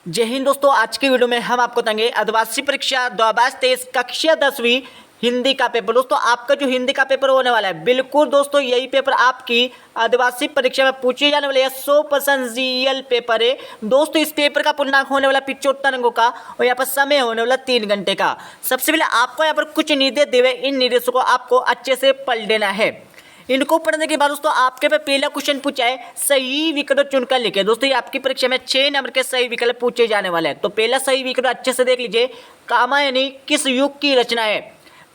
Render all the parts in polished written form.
जय हिंद दोस्तों। आज की वीडियो में हम आपको बताएंगे आदिवासी परीक्षा 2023 कक्षा 10वीं हिंदी का पेपर। दोस्तों आपका जो हिंदी का पेपर होने वाला है, बिल्कुल दोस्तों यही पेपर आपकी आदिवासी परीक्षा में पूछे जाने वाले 100% रियल पेपर है। दोस्तों इस पेपर का पूर्णांक होने वाला 75 अंकों का और यहाँ पर समय होने वाला 3 घंटे का। सबसे पहले आपको यहाँ पर कुछ निर्देश दिए हुए, इन निर्देशों को आपको अच्छे से पढ़ लेना है। इनको पढ़ने के बाद दोस्तों आपके पे पहला क्वेश्चन पूछा है, सही विकल्प चुनकर लिखे। दोस्तों ये आपकी परीक्षा में 6 नंबर के सही विकल्प पूछे जाने वाले हैं। तो पहला सही विकल्प अच्छे से देख लीजिए, कामायनी किस युग की रचना है?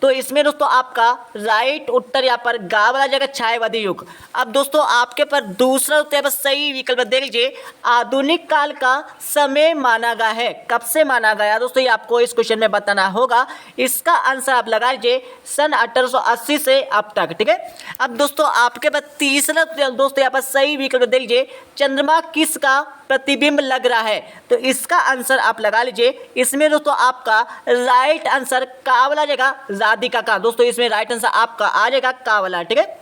तो इसमें दोस्तों आपका राइट उत्तर यहाँ पर गा वाला जगह छायावादी युग। अब दोस्तों आपके पर दूसरा उत्तर पर सही विकल्प देख लीजिए, आधुनिक काल का समय माना गया है। कब से माना गया दोस्तों, ये आपको इस क्वेश्चन में बताना होगा। इसका आंसर आप लगा लीजिए सन 1880 से अब तक। ठीक है। अब दोस्तों आपके पास तीसरा दोस्तों यहाँ पर सही विकल्प देख लीजिए, चंद्रमा किसका प्रतिबिंब लग रहा है? तो इसका आंसर आप लगा लीजिए। इसमें दोस्तों आपका राइट आंसर का वाला जाएगा राधिका का। दोस्तों इसमें राइट आंसर आपका आ जाएगा का वाला। ठीक है।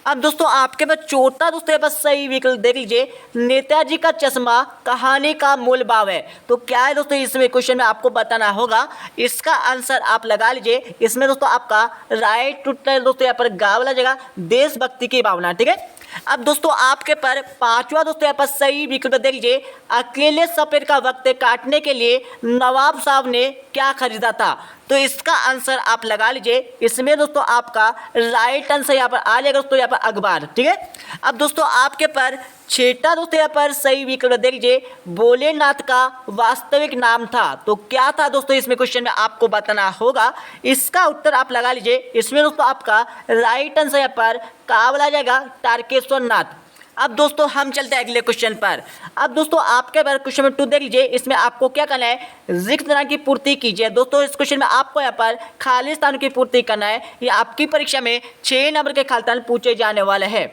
अब दोस्तों आपके पास चौथा दोस्तों यहाँ पर सही विकल्प देख लीजिए, नेताजी का चश्मा कहानी का मूल भाव है। तो क्या है दोस्तों, इसमें क्वेश्चन में आपको बताना होगा। इसका आंसर आप लगा लीजिए। इसमें दोस्तों आपका राइट उत्तर दोस्तों यहाँ पर गा वाला जगह देशभक्ति की भावना। ठीक है। अब दोस्तों आपके पर पांचवा दोस्तों यहाँ पर सही विकल्प देख लीजिए, अकेले सफर का वक्त काटने के लिए नवाब साहब ने क्या खरीदा था? तो इसका आंसर आप लगा लीजिए। इसमें दोस्तों आपका राइट आंसर यहाँ पर आ जाएगा दोस्तों यहाँ पर अखबार। ठीक है। अब दोस्तों आपके पर छठा दोस्तों यहाँ पर सही विकल्प देख लीजिए, भोलेनाथ का वास्तविक नाम था। तो क्या था दोस्तों, इसमें क्वेश्चन में आपको बताना होगा। इसका उत्तर आप लगा लीजिए। इसमें दोस्तों आपका राइट आंसर यहाँ पर का बोला जाएगा तारकेश्वर नाथ। अब दोस्तों हम चलते हैं अगले क्वेश्चन पर। अब दोस्तों आपके बार क्वेश्चन नंबर 2 देख लीजिए। इसमें आपको क्या करना है, रिक्त स्थान की पूर्ति कीजिए। दोस्तों इस क्वेश्चन में आपको यहाँ पर खाली स्थान की पूर्ति करना है। ये आपकी परीक्षा में 6 नंबर के खाली स्थान पूछे जाने वाले हैं।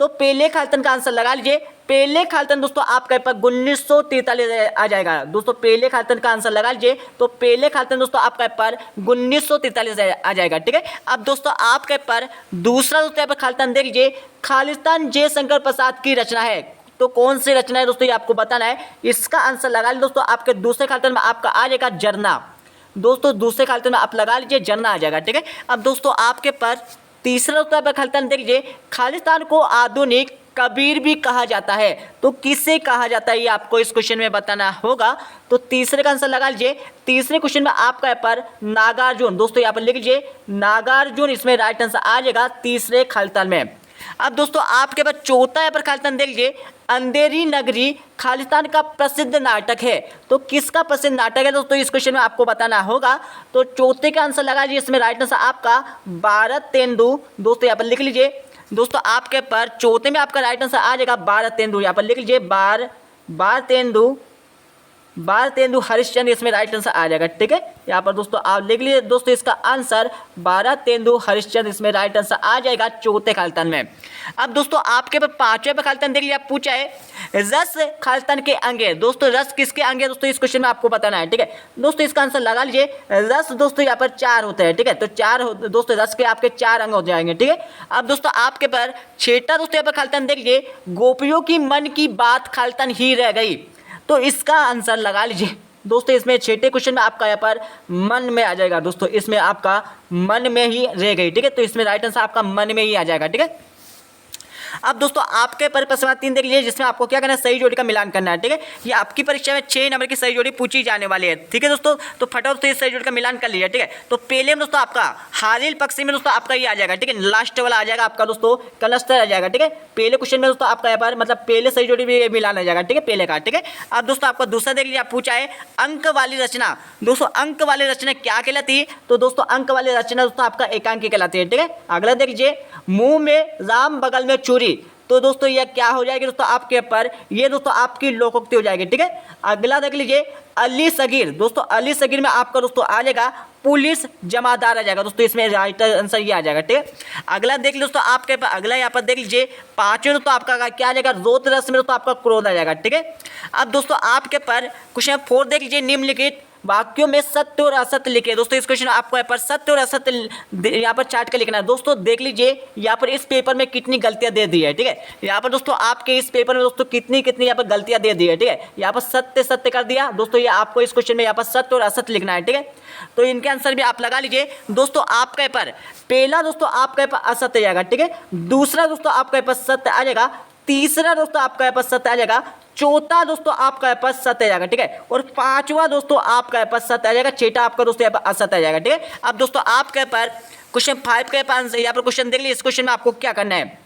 तो पहले खाली स्थान का आंसर लगा लीजिए। पहले खाली स्थान दोस्तों आपके पास 1943 आ जाएगा। दोस्तों पहले खाली स्थान का आंसर लगा लीजिए। तो पहले खाली स्थान दोस्तों आपके पर 1943 आ जाएगा। ठीक है। अब दोस्तों आपके पर दूसरा दोस्तों यहाँ पर खाली स्थान देख लीजिए, खालिस्तान जयशंकर प्रसाद की रचना है। तो कौन सी रचना है दोस्तों, ये आपको बताना है। इसका आंसर लगा लीजिए दोस्तों। आपके दूसरे खाली स्थान में आपका आ जाएगा झरना। दोस्तों दूसरे खाली स्थान में आप लगा लीजिए झरना आ जाएगा। ठीक है। अब दोस्तों आपके पर तीसरा उत्तर पर खाली स्थान देख लीजिए, खालिस्तान को आधुनिक कबीर भी कहा जाता है। तो किससे कहा जाता है, ये आपको इस क्वेश्चन में बताना होगा। तो तीसरे का आंसर लगा लीजिए। तीसरे क्वेश्चन में आपका यहाँ पर नागार्जुन। दोस्तों यहाँ पर लिख लीजिए नागार्जुन, इसमें राइट आंसर आ जाएगा तीसरे खाली स्थान में। अब दोस्तों आपके पास चौथा यहाँ पर खाली स्थान देख लीजिए, अंधेरी नगरी खालिस्तान का प्रसिद्ध नाटक है। तो किसका प्रसिद्ध नाटक है दोस्तों, इस क्वेश्चन में आपको बताना होगा। तो चौथे का आंसर लगा लीजिए। इसमें राइट आंसर आपका भारत तेंदु। दोस्तों यहाँ पर लिख लीजिए। दोस्तों आपके पर चौथे में आपका राइट आंसर आ जाएगा भारत तेंदु। यहाँ पर लिख लीजिए भारत तेंदु हरिश्चंद्र, इसमें राइट आंसर आ जाएगा। ठीक है। यहाँ पर दोस्तों आप लिख लीजिए। दोस्तों इसका आंसर भारत तेंदु हरिश्चंद्र, इसमें राइट आंसर आ जाएगा चौथे खाली स्थान में। अब दोस्तों आपके पर पांचवें खाली स्थान देख लिया, पूछा है रस खाली स्थान के अंग है। दोस्तों रस किसके अंग है दोस्तों, इस क्वेश्चन में आपको बताना है। ठीक है। दोस्तों इसका आंसर लगा लीजिए। रस दोस्तों यहाँ पर 4 होते हैं। ठीक है। तो 4 दोस्तों रस के आपके 4 अंग हो जाएंगे। ठीक है। अब दोस्तों आपके पर छठा दोस्तों यहाँ पर खाली स्थान देख लीजिए, गोपियों की मन की बात खाली स्थान ही रह गई। तो इसका आंसर लगा लीजिए। दोस्तों इसमें छठे क्वेश्चन में आपका यहाँ पर मन में आ जाएगा। दोस्तों इसमें आपका मन में ही रह गई। ठीक है। तो इसमें राइट आंसर आपका मन में ही आ जाएगा। ठीक है। अब दोस्तों आपके पर प्रश्न 3 देख लीजिए, जिसमें आपको क्या करना है, सही जोड़ी का मिलान करना है। ठीक है। ये आपकी परीक्षा में 6 नंबर की सही जोड़ी पूछी जाने वाली है। ठीक है दोस्तों। तो फटाफट से सही जोड़ी का मिलान कर लीजिए। ठीक है। तो पहले में दोस्तों आपका हालिल पक्षी में दोस्तों आपका ये आ जाएगा। ठीक है। लास्ट वाला आ जाएगा आपका दोस्तों कलस्तर आ जाएगा। ठीक है। पहले क्वेश्चन में दोस्तों आपका यहाँ पर मतलब पहले सही जोड़ी भी मिलान आ जाएगा। ठीक है, पहले का। ठीक है। अब दोस्तों आपका दूसरा देख लीजिए, आप पूछा है अंक वाली रचना। दोस्तों अंक वाली रचना क्या कहलाती है? तो दोस्तों अंक वाली रचना दोस्तों आपका एकांकी कहलाती है। ठीक है। अगला देख लीजिए, मुंह में राम बगल में चूरी। तो दोस्तों ये क्या हो जाएगी दोस्तों आपके पर, ये दोस्तों आपकी लोकोक्ति हो जाएगी। ठीक है। अगला देख लीजिए, अली सगीर। दोस्तों अली सगीर में आपका दोस्तों आ जाएगा पुलिस जमादार आ जाएगा दोस्तों, इसमें राइट आंसर ये आ जाएगा। ठीक है, अगला देख लो दोस्तों, आपके पास अगला यहाँ पर देख लीजिए, पांचवें दोस्तों आपका क्या आ जाएगा, रौद्र रस में दोस्तों आपका क्रोध आ जाएगा। ठीक है, अब दोस्तों आपके पर क्वेश्चन 4 देख लीजिए, निम्नलिखित वाक्यों में सत्य और असत्य लिखे। दोस्तों इस क्वेश्चन आपको यहाँ पर सत्य और असत्य यहाँ पर चार्ट कर लिखना है। दोस्तों देख लीजिए यहाँ पर इस पेपर में कितनी गलतियां दे दी है। ठीक है, यहाँ पर दोस्तों आपके इस पेपर में दोस्तों कितनी यहाँ पर गलतियां दे दी है। ठीक है, यहाँ पर सत्य सत्य कर दिया दोस्तों, ये आपको इस क्वेश्चन में यहाँ पर सत्य और असत्य लिखना है। ठीक है, तो इनके आंसर भी आप लगा लीजिए दोस्तों। आपके पर पहला दोस्तों आपके पास असत्य जाएगा। ठीक है, दूसरा दोस्तों आपके पास सत्य आ जाएगा, तीसरा दोस्तों आपका यहाँ पर सत्य आ जाएगा, चौथा दोस्तों आपका यहाँ पर सत्य आ जाएगा। ठीक है, और पांचवा दोस्तों आपका यहाँ पर सत्य आ जाएगा, छठा आपका दोस्तों यहाँ पर असत्य आ जाएगा। ठीक है, अब दोस्तों आपके यहाँ पर क्वेश्चन 5 के पास यहाँ पर क्वेश्चन देख लीजिए। इस क्वेश्चन में आपको क्या करना है,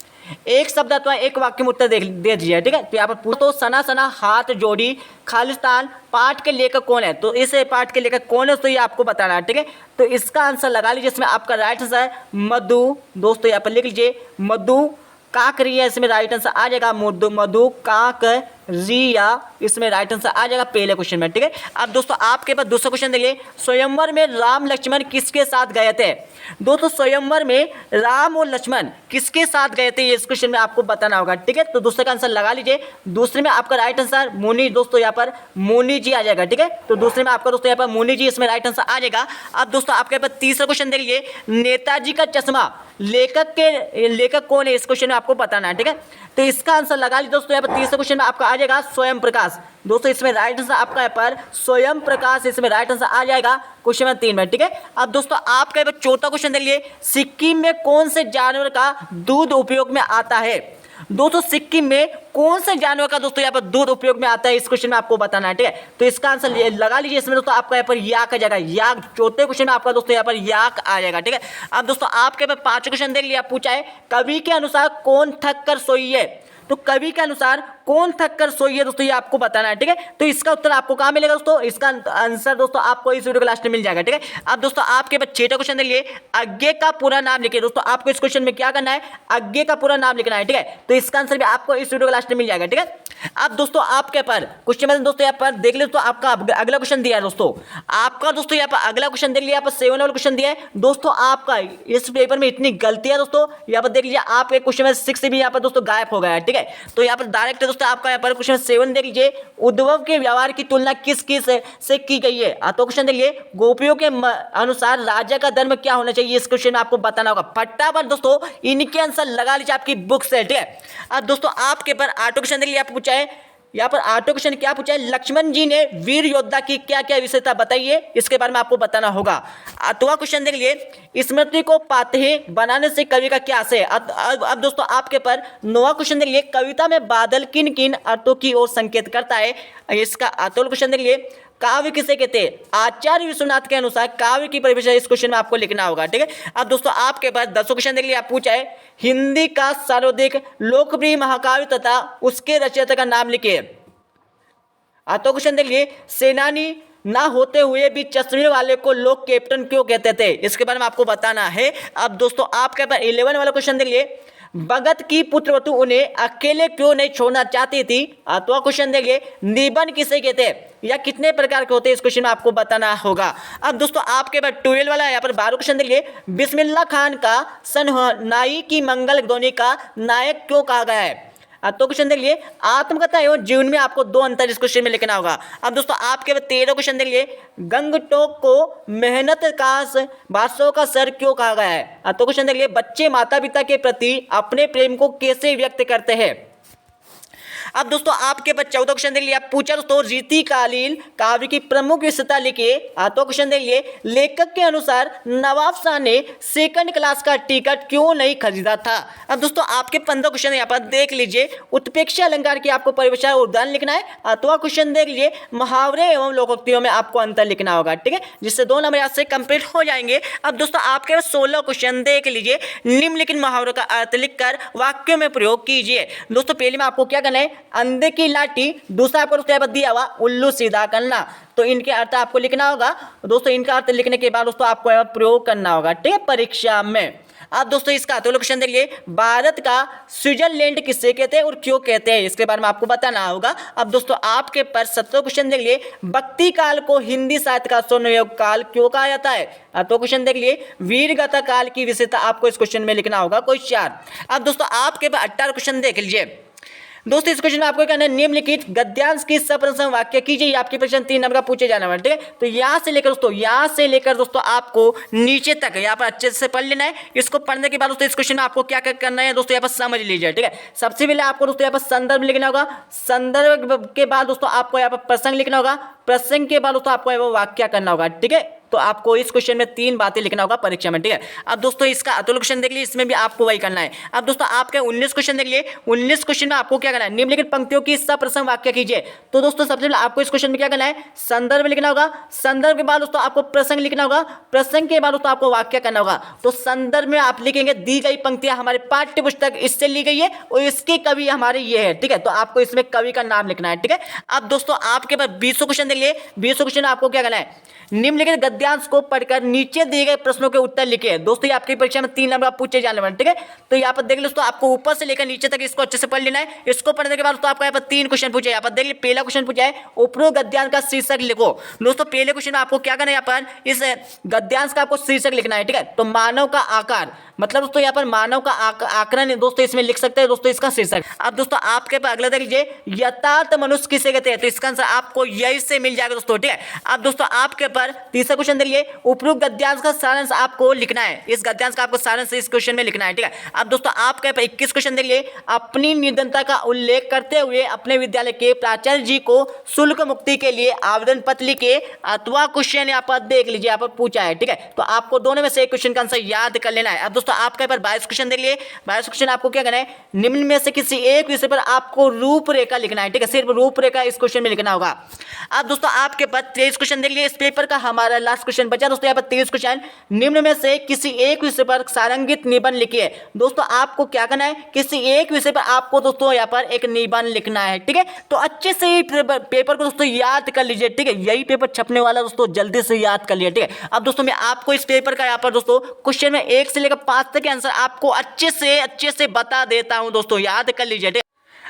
एक शब्द अथवा एक वाक्य में उत्तर दे दीजिए। ठीक है, तो यहाँ पर तो सना सना हाथ जोड़ी खालिस्तान पाठ के लेखक कौन है, तो इस पाठ के लेखक कौन है तो ये आपको बताना है। ठीक है, तो इसका आंसर लगा लीजिए, इसमें आपका राइट आंसर है मधु। दोस्तों यहाँ पर लिख लीजिए मधु काकरिया, इसमें राइट आंसर आ जाएगा मधु काकरिया, इसमें राइट आंसर आ जाएगा पहले क्वेश्चन में। ठीक है, अब दोस्तों आपके पास दूसरा क्वेश्चन देखिए, स्वयंवर में राम लक्ष्मण किसके साथ गए थे। दोस्तों स्वयंवर में राम और लक्ष्मण किसके साथ गए थे, ये इस क्वेश्चन में आपको बताना होगा। ठीक है, तो दूसरे का आंसर लगा लीजिए। दूसरे में आपका राइट आंसर मुनि, दोस्तों यहाँ पर मुनि जी आ जाएगा। ठीक है, तो दूसरे में आपका दोस्तों यहाँ पर मुनि जी, इसमें राइट आंसर आ जाएगा। अब दोस्तों आपके पास तीसरा क्वेश्चन देखिए, नेताजी का चश्मा लेखक कौन है, इस क्वेश्चन में आपको बताना है। ठीक है, तो इसका आंसर लगा लीजिए दोस्तों, यहाँ पर तीसरे क्वेश्चन में आपका आ जाएगा स्वयं प्रकाश। दोस्तों इसमें राइट आंसर आपका यहाँ पर स्वयं प्रकाश, इसमें राइट आंसर आ जाएगा क्वेश्चन नंबर 3 में। ठीक है, अब दोस्तों आपका यहाँ पर चौथा क्वेश्चन देख लीजिए, सिक्किम में कौन से जानवर का दूध उपयोग में आता है। दोस्तों सिक्किम में कौन से जानवर का दोस्तों यहाँ पर दूध उपयोग में आता है, इस क्वेश्चन में आपको बताना है। ठीक है, तो इसका आंसर लगा लीजिए, इसमें दोस्तों आपका यहाँ पर याक आ जाएगा, याक। चौथे क्वेश्चन में आपका दोस्तों यहाँ पर याक आ जाएगा। ठीक है, अब दोस्तों आपके पास पांचवें क्वेश्चन देख लिया, पूछा है कवि के अनुसार कौन थक कर सोई है, तो कवि के अनुसार कौन थक कर सोई है दोस्तों, ये आपको बताना है। ठीक है, तो इसका उत्तर आपको कहाँ मिलेगा दोस्तों, इसका आंसर दोस्तों आपको इस वीडियो के लास्ट में मिल जाएगा। ठीक है, अब दोस्तों आपके पास छठा क्वेश्चन देखिए, आज्ञे का पूरा नाम लिखिए। दोस्तों आपको इस क्वेश्चन में क्या करना है, आज्ञे का पूरा नाम लिखना है। ठीक है, तो इसका आंसर भी आपको इस वीडियो के लास्ट में मिल जाएगा। ठीक है, अब दोस्तों आपके पर क्वेश्चन में दोस्तों यहाँ पर देख ले, तो आपका अगला क्वेश्चन दिया है दोस्तों, आपका दोस्तों यहाँ पर अगला क्वेश्चन देख लिया, यहाँ पर 7 वाला क्वेश्चन दिया है दोस्तों। आपका इस पेपर में इतनी गलतियां दोस्तों, यहाँ पर देख लीजिए आपके क्वेश्चन में 6 भी यहाँ पर दोस्तों गायब हो गया है। ठीक है, तो यहाँ पर डायरेक्ट दोस्तों आपका यहाँ पर क्वेश्चन 7 देख लीजिए, उद्धव के व्यवहार की तुलना किस से की गई है। तो क्वेश्चन देखिए, गोपियों के अनुसार राजा का धर्म क्या होना चाहिए, इस क्वेश्चन में आपको बताना होगा। फटाफट दोस्तों इनके आंसर लगा लीजिए आपकी बुक से। ठीक है, अब दोस्तों आपके पर आठवां क्वेश्चन देख लिया, आपको पूछा है यहाँ पर आठवां क्वेश्चन क्या पूछा है, लक्ष्मण जी ने वीर योद्धा की क्या क्या विशेषता बताइए, इसके बारे में आपको बताना होगा। आठवां क्वेश्चन देख लिए, स्मृति को पाते बनाने से कवि का क्या आशय। अब दोस्तों आपके पर 9वां क्वेश्चन देख लिए, कविता में बादल किन किन अर्थों की ओर संकेत करता है, इसका 8वां क्वेश्चन देख लिए, काव्य किसे कहते हैं। आचार्य विश्वनाथ के अनुसार काव्य की परिभाषा इस क्वेश्चन में आपको लिखना होगा। ठीक है, अब दोस्तों आपके पास 10वां क्वेश्चन देख लिया, आप पूछा है हिंदी का सर्वाधिक लोकप्रिय महाकाव्य तथा उसके रचयिता का नाम लिखिए। तो क्वेश्चन देख लिए, सेनानी ना होते हुए भी चश्मे वाले को लोग कैप्टन क्यों कहते थे, इसके बारे में आपको बताना है। अब दोस्तों आपके पास 11 वाला क्वेश्चन देख लिए, भगत की पुत्रवधू उन्हें अकेले क्यों नहीं छोड़ना चाहती थी। तो क्वेश्चन देखिए, निबंध किसे कहते हैं या कितने प्रकार के होते हैं, इस क्वेश्चन में आपको बताना होगा। अब दोस्तों आपके पास 12 वाला यहाँ पर 12 क्वेश्चन देखिए, बिस्मिल्लाह खान का शहनाई की मंगल ध्वनि का नायक क्यों कहा गया है। तो क्वेश्चन देख लिए, आत्मकथा एवं जीवन में आपको 2 अंतर इस क्वेश्चन में लिखना होगा। अब दोस्तों आपके 13 क्वेश्चन देख लिए, गंगटोक को मेहनत का बादशाह का सर क्यों कहा गया है। तो क्वेश्चन देख लिए, बच्चे माता पिता के प्रति अपने प्रेम को कैसे व्यक्त करते हैं। अब दोस्तों आपके पास 14 क्वेश्चन देख लिया, पूछा दोस्तों रीतिकालीन काव्य की प्रमुख विशेषता लिखिए। तो क्वेश्चन देख लिए, लेखक के अनुसार नवाब शाह ने 2nd क्लास का टिकट क्यों नहीं खरीदा था। अब दोस्तों आपके 15 क्वेश्चन यहाँ पर देख लीजिए, उत्प्रेक्षा अलंकार की आपको परिभाषा और उदाहरण लिखना है। अथवा क्वेश्चन देख लीजिए, मुहावरे एवं लोकोक्तियों में आपको अंतर लिखना होगा। ठीक है, जिससे 2 नंबर यहाँ से कंप्लीट हो जाएंगे। अब दोस्तों आपके 16 क्वेश्चन देख लीजिए, निम्नलिखित मुहावरों का अर्थ लिखकर वाक्यों में प्रयोग कीजिए। दोस्तों पहले में आपको क्या करना है, अंधे की लाठी, दूसरा आपको दोस्तों दिया हुआ उल्लू सीधा करना, तो इनके अर्थ आपको लिखना होगा। दोस्तों इनका अर्थ लिखने के बाद दोस्तों आपको प्रयोग करना होगा। ठीक है, परीक्षा में। अब दोस्तों इसका अगला क्वेश्चन देख लिए, भारत का स्विट्जरलैंड किसे कहते हैं और क्यों कहते हैं, इसके बारे में आपको बताना होगा। अब दोस्तों आपके पर 17 क्वेश्चन देख लिए, भक्ति काल को हिंदी साहित्य का स्वर्णयुग काल क्यों कहा जाता है। तो क्वेश्चन देख लिए, वीरगाथा काल की विशेषता आपको इस क्वेश्चन में लिखना होगा कोई 4। अब दोस्तों आपके पर 18 क्वेश्चन देख लीजिए। दोस्तों इस क्वेश्चन में आपको कहना है, निम्नलिखित गद्यांश की सप्रश्न वाक्य कीजिए। आपके प्रश्न 3 नंबर का पूछे जाने वाला, ठीक है। तो यहाँ से लेकर दोस्तों आपको नीचे तक यहाँ पर अच्छे से पढ़ लेना है। इसको पढ़ने के बाद दोस्तों इस क्वेश्चन में आपको क्या क्या करना है दोस्तों यहाँ पर समझ लीजिए, ठीक है। सबसे पहले आपको दोस्तों यहाँ पर संदर्भ लिखना होगा, संदर्भ के बाद दोस्तों आपको यहाँ पर प्रसंग लिखना होगा, प्रसंग के बाद दोस्तों आपको यहाँ पर वाक्य करना होगा, ठीक है। तो आपको इस क्वेश्चन में 3 बातें लिखना होगा परीक्षा में, ठीक है। अब दोस्तों इसका अतुल क्वेश्चन देख लीजिए, इसमें भी आपको वही करना है। अब दोस्तों आपके 19 क्वेश्चन देख लिए, 19 क्वेश्चन में आपको क्या करना है, निम्नलिखित पंक्तियों की सप्रश्न वाक्य कीजिए। तो दोस्तों सबसे पहले आपको इस क्वेश्चन में क्या करना है, संदर्भ लिखना होगा, संदर्भ के बाद दोस्तों आपको प्रसंग लिखना होगा, प्रसंग के बाद दोस्तों आपको वाक्य करना होगा। तो संदर्भ में आप लिखेंगे दी गई पंक्तियां हमारे पाठ्य पुस्तक इससे ली गई है और इसके कवि हमारे ये है, ठीक है। तो आपको इसमें कवि का नाम लिखना है, ठीक है। अब दोस्तों आपके पास 20 क्वेश्चन देख लिए, 20 क्वेश्चन आपको क्या करना है, निम्नलिखित गद्यांश को पढ़कर नीचे दिए गए प्रश्नों के उत्तर लिखे। दोस्तों ये आपकी परीक्षा में 3 नंबर पूछे जाने वाले, ठीक है। तो यहाँ पर देख लो दोस्तों आपको ऊपर से लेकर नीचे तक इसको अच्छे से पढ़ लेना है। इसको पढ़ने के बाद दोस्तों आपको यहाँ पर 3 क्वेश्चन पूछे। यहाँ पर देख लीजिए पहला क्वेश्चन पूछा है, उपरोक्त गद्यांश का शीर्षक लिखो। दोस्तों पहले क्वेश्चन में आपको क्या करना है, यहाँ पर इस गद्यांश का आपको शीर्षक लिखना है, ठीक है। तो मानव का आकार, मतलब दोस्तों यहाँ पर मानव का आकरण दोस्तों इसमें लिख सकते हैं दोस्तों इसका शीर्षक। अब दोस्तों आपके पास अगला देख लीजिए, यथार्थ मनुष्य किसे कहते हैं। तो इसका आंसर आपको यही से मिल जाएगा दोस्तों, ठीक है। अब दोस्तों आपके पर तीसरा क्वेश्चन देखिए, उपरोक्त गद्यांश का सारांश आपको लिखना है। इस गद्यांश का आपको सारांश इस क्वेश्चन में लिखना है, ठीक है। अब दोस्तों आपके पर 21 क्वेश्चन देखिए, अपनी निर्धनता का उल्लेख करते हुए अपने विद्यालय के प्राचार्य जी को शुल्क मुक्ति के लिए आवेदन पत्र लिखे अथवा क्वेश्चन यहाँ पर देख लीजिए, यहाँ पर पूछा है, ठीक है। तो आपको दोनों में से एक क्वेश्चन का आंसर याद कर लेना है। अब दोस्तों आपके पर 22 क्वेश्चन देख लिए, 22 क्वेश्चन आपको क्या करना है, निम्न में से किसी एक विषय पर आपको रूपरेखा लिखना है, ठीक है। सिर्फ रूपरेखा इस क्वेश्चन में लिखना होगा। अब दोस्तों आपके पास 23 क्वेश्चन देख लिए, इस पेपर का हमारा लास्ट क्वेश्चन बचा दोस्तों यहाँ पर 23 क्वेश्चन, निम्न में से किसी एक विषय पर सारंगित निबंध लिखिए। दोस्तों आपको क्या करना है, किसी एक विषय पर आपको दोस्तों यहाँ पर एक निबंध लिखना है, ठीक है। तो अच्छे से ही पेपर को दोस्तों याद कर लीजिए, ठीक है। यही पेपर छपने वाला दोस्तों, जल्दी से याद कर लिया, ठीक है। अब दोस्तों मैं आपको इस पेपर का यहाँ पर दोस्तों क्वेश्चन में 1 से लेकर 5 तक के आंसर आपको अच्छे से बता देता हूं दोस्तों, याद कर लीजिए, ठीक है।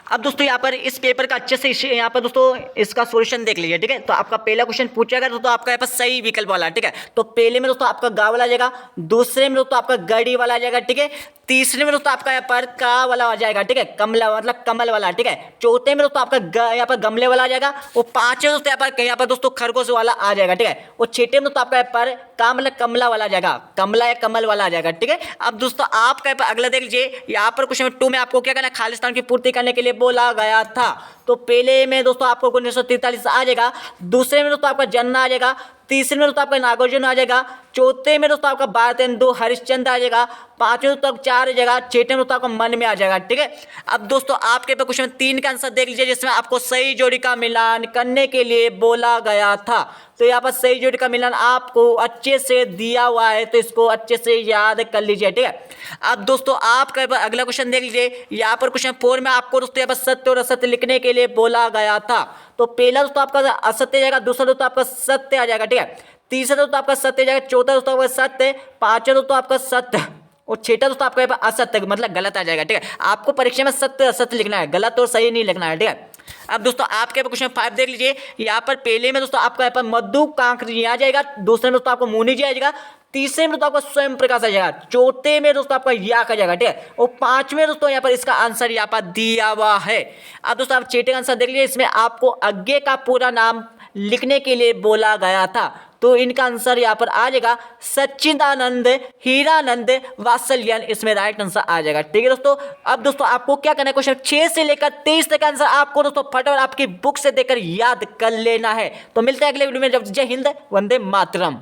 अब दोस्तों यहाँ पर इस पेपर का अच्छे से यहाँ पर दोस्तों इसका सॉल्यूशन देख लीजिए, ठीक है। तो आपका पहला क्वेश्चन पूछेगा दोस्तों, आपका यहाँ पर सही विकल्प वाला, ठीक है। तो पहले में दोस्तों आपका गा वाला आ जाएगा, दूसरे में दोस्तों आपका गड़ी वाला आ जाएगा, ठीक है। तीसरे में दोस्तों आपका यहाँ पर का वाला आ जाएगा, ठीक है, कमला मतलब कमल वाला, ठीक है। चौथे में दोस्तों आपका यहाँ पर गमले वाला आ जाएगा, और पांचवें दोस्तों यहाँ पर दोस्तों खरगोश वाला आ जाएगा, ठीक है। और छठे में दोस्तों आपका यहाँ पर का मतलब कमला वाला आ जाएगा, कमला या कमल वाला आ जाएगा, ठीक है। अब दोस्तों आपका यहाँ पर अगला देख लीजिए, यहाँ पर क्वेश्चन 2 में आपको क्या करना है, खालिस्तान की पूर्ति करने के लिए बोला गया था। तो पहले में दोस्तों आपको 1943 आ जाएगा, दूसरे में दोस्तों आपका जन्ना आ जाएगा, तीसरे में दोस्तों आपका नागार्जुन आ जाएगा, चौथे में दोस्तों आपका भारतेंदु हरिश्चंद्र आ जाएगा, पांचवें दोस्तों 4 आ जाएगा, छठे में दोस्तों आपका मन में आ जाएगा, ठीक है। अब दोस्तों आपके पे क्वेश्चन 3 का आंसर देख लीजिए, जिसमें आपको सही जोड़ी का मिलान करने के लिए बोला गया था। तो यहाँ पर सही जोड़ी का मिलान आपको अच्छे से दिया हुआ है, तो इसको अच्छे से याद कर लीजिए, ठीक है। अब दोस्तों आपका अगला क्वेश्चन देख लीजिए, यहाँ पर क्वेश्चन 4 में आपको दोस्तों यहाँ पर सत्य और असत्य लिखने के लिए बोला गया था। तो पहला दोस्तों आपका असत्य आ जाएगा, दूसरा दोस्तों आपका सत्य आ जाएगा, ठीक है। तीसरा दोस्तों आपका सत्य आ जाएगा, चौथा दोस्तों आपका सत्य, पांचवा दोस्तों आपका सत्य, और छठा दोस्तों आपका यहाँ पर असत्य मतलब गलत आ जाएगा, ठीक है। आपको परीक्षा में सत्य असत्य लिखना है, गलत और सही नहीं लिखना है, ठीक है। अब दोस्तों आपके क्वेश्चन 5 देख लीजिए, यहाँ पर पहले में दोस्तों आपका यहाँ पर मधु कांकरी आ जाएगा, दूसरे में दोस्तों आपको मुनि जी आ जाएगा, तीसरे में दोस्तों आपका स्वयं प्रकाश आ जाएगा, चौथे में दोस्तों आपका याक आ जाएगा, ठीक है। और पांचवें दोस्तों यहाँ पर इसका आंसर यहाँ पर दिया हुआ है। अब दोस्तों आप छठे का आंसर देख लीजिए, इसमें आपको आगे का पूरा नाम लिखने के लिए बोला गया था। तो इनका आंसर यहाँ पर आ जाएगा सच्चिदानंद हीरानंद वात्सल्यन, इसमें राइट आंसर आ जाएगा, ठीक है दोस्तों। अब दोस्तों आपको क्या करना है, क्वेश्चन 6 से लेकर 23 तक आंसर आपको दोस्तों फटाफट आपकी बुक से देखकर याद कर लेना है। तो मिलते हैं अगले वीडियो में, जब जय हिंद वंदे मातरम।